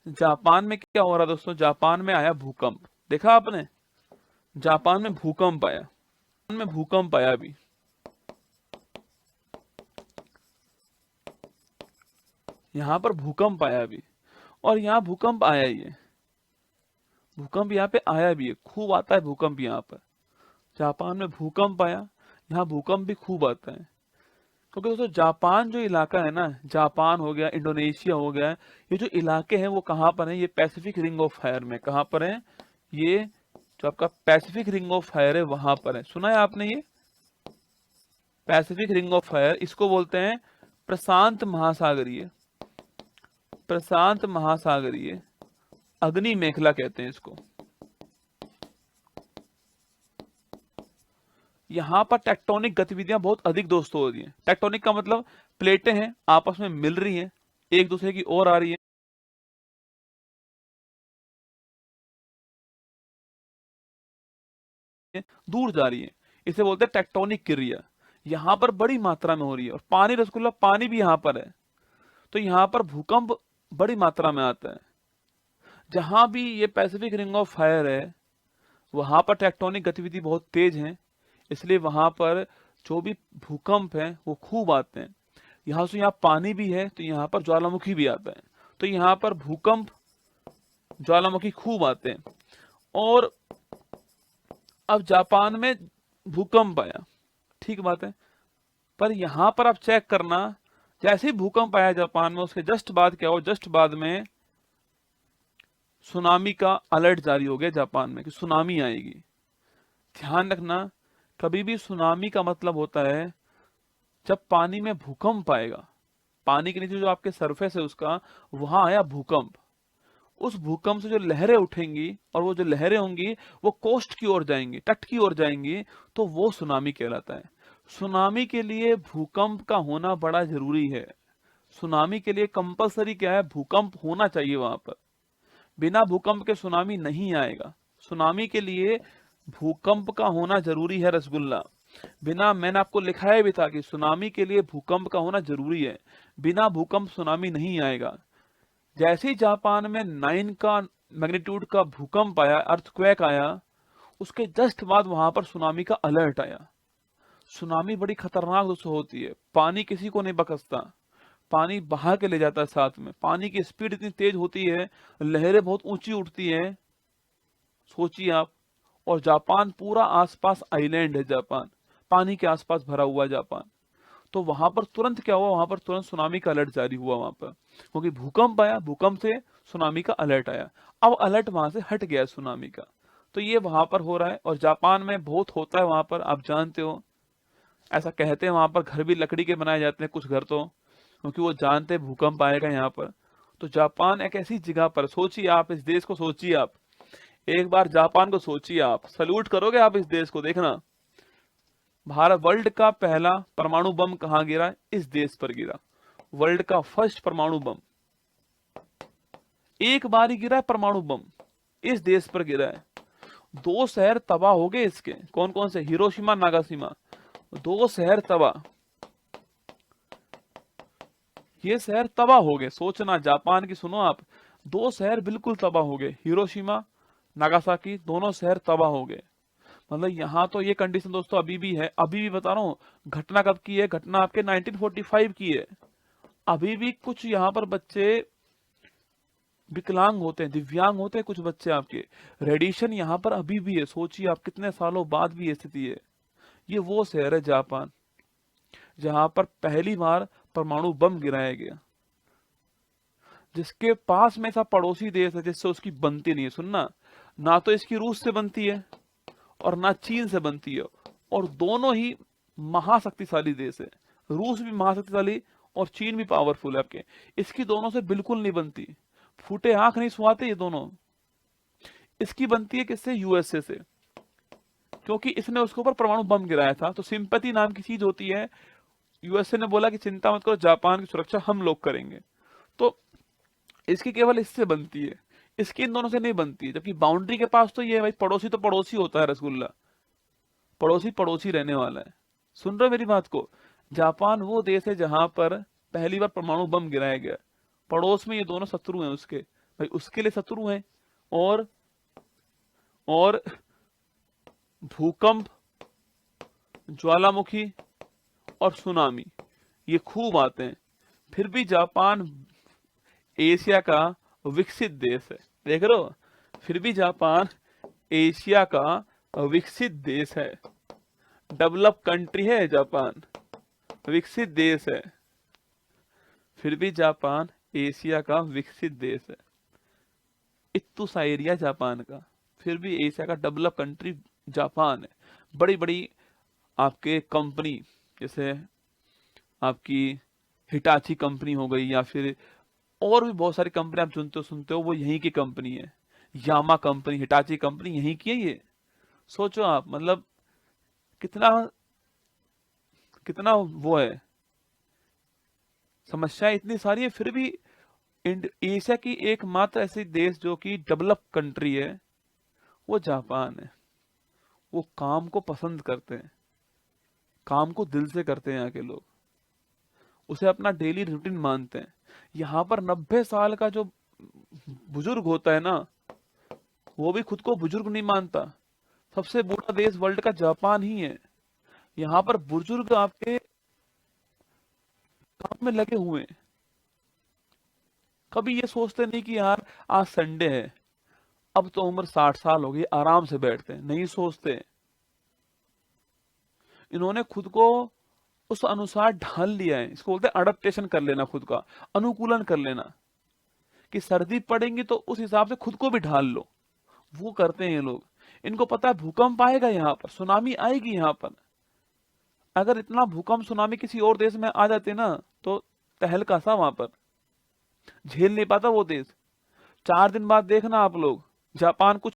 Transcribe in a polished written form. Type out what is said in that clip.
Japan में क्या हो रहा है दोस्तों, जापान में आया भूकंप, देखा आपने, जापान में भूकंप आया, में भूकंप आया अभी, यहाँ पर भूकंप आया अभी, और यहाँ भूकंप आया ही है, भूकंप यहाँ पे आया भी है, खूब आता है भूकंप यहाँ पर। जापान में भूकंप आया, यहाँ भूकंप भी खूब आता है। क्योंकि दोस्तों जापान जो इलाका है ना, जापान हो गया, इंडोनेशिया हो गया, ये जो इलाके हैं वो कहाँ पर हैं, ये पैसिफिक रिंग ऑफ फायर में, कहाँ पर है ये, जो आपका पैसिफिक रिंग ऑफ फायर है वहां पर है। सुना है आपने ये पैसिफिक रिंग ऑफ फायर, इसको बोलते हैं प्रशांत महासागरीय, प्रशांत महासागरीय अग्नि मेखला कहते हैं इसको। यहाँ पर टेक्टोनिक गतिविधियां बहुत अधिक दोस्तों हो रही हैं। टेक्टोनिक का मतलब प्लेटें हैं आपस में मिल रही हैं, एक दूसरे की ओर आ रही है, दूर जा रही है, इसे बोलते हैं टेक्टोनिक क्रिया। यहाँ पर बड़ी मात्रा में हो रही है, और पानी, रसगुल्ला पानी भी यहाँ पर है, तो यहाँ पर भूकंप बड़ी मात्रा में आता है। जहां भी ये पैसिफिक रिंग ऑफ फायर है वहां पर टेक्टोनिक गतिविधि बहुत तेज है, इसलिए वहां पर जो भी भूकंप है वो खूब आते हैं। यहाँ से यहाँ पानी भी है तो यहाँ पर ज्वालामुखी भी आता है, तो यहाँ पर भूकंप ज्वालामुखी खूब आते हैं। और अब जापान में भूकंप आया, ठीक बात है, पर यहाँ पर आप चेक करना, जैसे ही भूकंप आया जापान में उसके जस्ट बाद क्या हो, जस्ट बाद में सुनामी का अलर्ट जारी हो गया जापान में कि सुनामी आएगी। ध्यान रखना, कभी भी सुनामी का मतलब होता है जब पानी में भूकंप आएगा, पानी के नीचे जो आपके सरफेस है उसका, वहां आया भूकंप, उस भूकंप से जो लहरें उठेंगी और वो जो लहरें होंगी वो कोस्ट की ओर जाएंगी, तट की ओर जाएंगी, तो वो सुनामी कहलाता है। सुनामी के लिए भूकंप का होना बड़ा जरूरी है। सुनामी के लिए कंपलसरी क्या है, भूकंप होना चाहिए वहां पर, बिना भूकंप के सुनामी नहीं आएगा। सुनामी के लिए भूकंप का होना जरूरी है रसगुल्ला, बिना, मैंने आपको लिखाया भी था कि सुनामी के लिए भूकंप का होना जरूरी है, बिना भूकंप सुनामी नहीं आएगा। जैसे ही जापान में 9 का मैग्नीट्यूड का भूकंप आया, अर्थक्वेक आया, उसके जस्ट बाद वहां पर सुनामी का अलर्ट आया। सुनामी बड़ी खतरनाक दोस्तों होती है, पानी किसी को नहीं बख्शता, पानी बहा के ले जाता है साथ में, पानी की स्पीड इतनी तेज होती है, लहरें बहुत ऊंची उठती हैं, सोचिए आप। और जापान पूरा आसपास आइलैंड है, जापान पानी के आसपास भरा हुआ जापान, तो वहां पर तुरंत क्या हुआ, वहां पर तुरंत सुनामी का अलर्ट जारी हुआ वहां पर, क्योंकि भूकंप आया, भूकंप से सुनामी का अलर्ट आया। अब अलर्ट वहां से हट गया सुनामी का, तो ये वहां पर हो रहा है, और जापान में बहुत होता है वहां पर, आप जानते हो, ऐसा कहते हैं वहां पर घर भी लकड़ी के बनाए जाते हैं कुछ घर तो, क्योंकि वो जानते हैं भूकंप आएगा यहाँ पर। तो जापान एक ऐसी जगह पर, सोचिए आप इस देश को, सोचिए आप एक बार जापान को, सोचिए आप, सल्यूट करोगे आप इस देश को, देखना भारत, वर्ल्ड का पहला परमाणु बम कहाँ गिरा, इस देश पर गिरा, वर्ल्ड का फर्स्ट परमाणु बम, एक बार ही गिरा है परमाणु बम, इस देश पर गिरा है। 2 शहर तबाह हो गए इसके, कौन कौन से, हिरोशिमा नागासाकी, 2 शहर तबाह, ये शहर तबाह हो गए, सोचना जापान की, सुनो आप, 2 शहर बिल्कुल तबाह हो गए, हिरोशिमा नागासाकी, दोनों शहर तबाह हो गए। मतलब यहाँ तो ये कंडीशन दोस्तों अभी भी है, अभी भी बता रहा हूँ, घटना कब की है, घटना आपके 1945 की है। अभी भी कुछ यहाँ पर बच्चे विकलांग होते हैं, दिव्यांग होते हैं कुछ बच्चे आपके, रेडिएशन यहाँ पर अभी भी है, सोचिए आप कितने सालों बाद भी ये स्थिति है। ये वो शहर है जापान जहां पर पहली बार परमाणु बम गिराया गया, जिसके पास में ऐसा पड़ोसी देश है जिससे उसकी बनती नहीं है, सुनना, ना तो इसकी रूस से बनती है और ना चीन से बनती है, और दोनों ही महाशक्तिशाली देश है, रूस भी महाशक्तिशाली और चीन भी पावरफुल है आपके, इसकी दोनों से बिल्कुल नहीं बनती, फूटे आंख नहीं सुहाते ये दोनों। इसकी बनती है किससे, यूएसए से, क्योंकि इसने उसके ऊपर परमाणु बम गिराया था, तो सिंपैथी नाम की चीज होती है, यूएसए ने बोला कि चिंता मत करो, जापान की सुरक्षा हम लोग करेंगे, तो इसकी केवल इससे बनती है, इसकी इन दोनों से नहीं बनती है। जबकि बाउंड्री के पास तो ये है भाई, पड़ोसी तो पड़ोसी होता है रसगुल्ला, पड़ोसी पड़ोसी रहने वाला है। सुन रहे हो मेरी बात को, जापान वो देश है जहां पर पहली बार परमाणु बम गिराया गया, पड़ोस में ये दोनों शत्रु हैं उसके, भाई उसके लिए शत्रु हैं। और भूकंप, ज्वालामुखी और सुनामी, ये खूब आते हैं। फिर भी जापान एशिया का विकसित देश है। देख रहे हो, फिर भी जापान एशिया का विकसित देश है। डेवलप कंट्री है जापान, विकसित देश है। फिर भी जापान एशिया का विकसित देश है। इत्तू सा एरिया जापान का, फिर भी एशिया का डेवलप कंट्री जापान है। बड़ी बड़ी आपके कंपनी, जैसे आपकी हिटाची कंपनी हो गई, या फिर और भी बहुत सारी कंपनी आप सुनते हो वो यहीं की कंपनी है। यामा कंपनी, हिटाची कंपनी यहीं की है ये। सोचो आप, मतलब कितना कितना वो है, समस्याएं इतनी सारी है, फिर भी एशिया की एकमात्र ऐसी देश जो कि डेवलप कंट्री है वो जापान है। वो काम को पसंद करते हैं, काम को दिल से करते हैं यहाँ के लोग, उसे अपना डेली रूटीन मानते हैं। यहाँ पर 90 साल का जो बुजुर्ग होता है ना, वो भी खुद को बुजुर्ग नहीं मानता। सबसे बूढ़ा देश वर्ल्ड का जापान ही है। यहाँ पर बुजुर्ग आपके काम में लगे हुए हैं, कभी ये सोचते नहीं कि यार आज संडे है, अब तो उम्र 60 साल हो गई, आराम से बैठते हैं, नहीं सोचते। इन्होंने खुद को उस अनुसार ढाल लिया है। इसको बोलते हैं अडेप्टेशन कर लेना, खुद का अनुकूलन कर लेना, कि सर्दी पड़ेंगी तो उस हिसाब से खुद को भी ढाल लो। वो करते हैं ये लोग। इनको पता है भूकंप आएगा यहाँ पर, सुनामी आएगी यहाँ पर। अगर इतना भूकंप सुनामी किसी और देश में आ जाते ना, तो तहलका सा वहां पर, झेल नहीं पाता वो देश। 4 दिन बाद देखना आप लोग, जापान कुछ